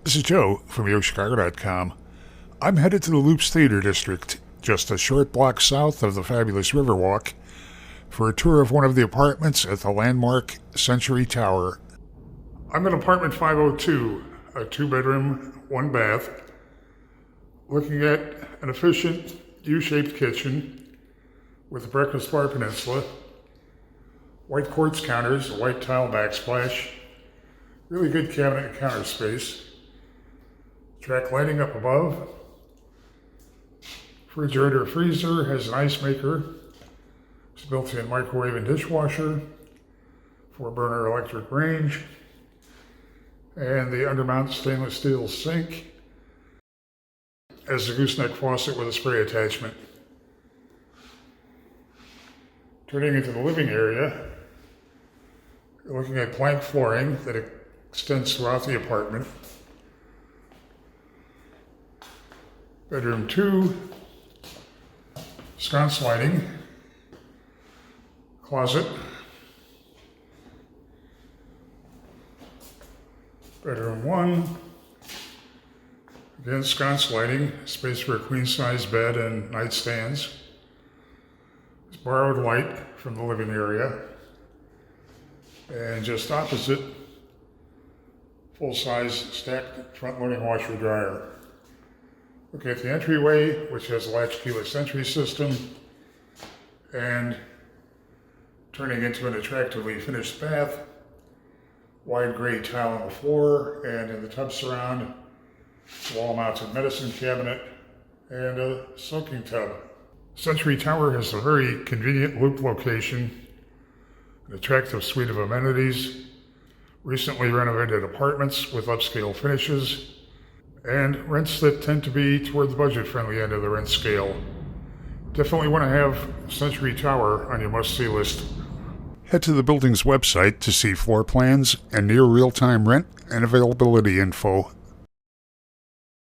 This is Joe from YoChicago.com. I'm headed to the Loops Theater District, just a short block south of the fabulous Riverwalk, for a tour of one of the apartments at the landmark Century Tower. I'm in apartment 502, a 2-bedroom, 1-bath, looking at an efficient U-shaped kitchen with a breakfast bar peninsula, white quartz counters, a white tile backsplash, really good cabinet and counter space, track lighting up above, refrigerator freezer, has an ice maker, it's a built-in microwave and dishwasher, 4-burner electric range, and the undermount stainless steel sink has a gooseneck faucet with a spray attachment. Turning into the living area, you're looking at plank flooring that extends throughout the apartment. Bedroom 2, sconce lighting, closet. Bedroom 1, again sconce lighting, space for a queen-size bed and nightstands. It's borrowed light from the living area. And just opposite, full-size stacked front-loading washer-dryer. Looking at the entryway, which has a latch keyless entry system, and turning into an attractively finished bath, wide gray tile on the floor, and in the tub surround, wall-mounted medicine cabinet, and a soaking tub. Century Tower has a very convenient loop location, an attractive suite of amenities, recently renovated apartments with upscale finishes, and rents that tend to be toward the budget-friendly end of the rent scale. Definitely want to have Century Tower on your must-see list. Head to the building's website to see floor plans and near real-time rent and availability info.